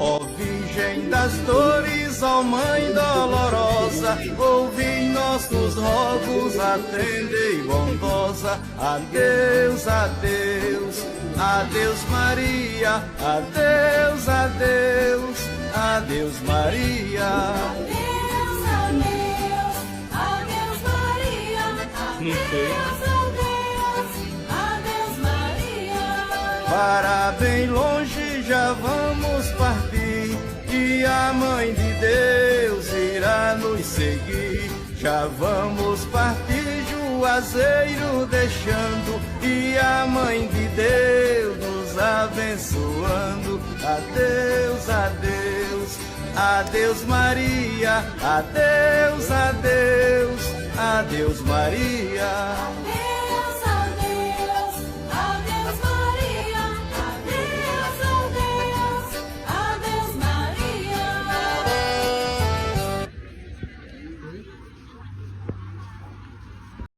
Ó Virgem das Dores, ó Mãe dolorosa, ouvi nossos rogos, atendei bondosa. Adeus, adeus, adeus Maria, adeus, adeus, adeus Maria. Adeus, adeus, adeus Maria, adeus, adeus, adeus Maria. Para bem longe já vamos partir, e a Mãe de Deus irá nos seguir. Já vamos partir, Juazeiro deixando, e a Mãe de Deus nos abençoando. Adeus, adeus, adeus Maria, adeus, adeus, adeus Maria. Adeus,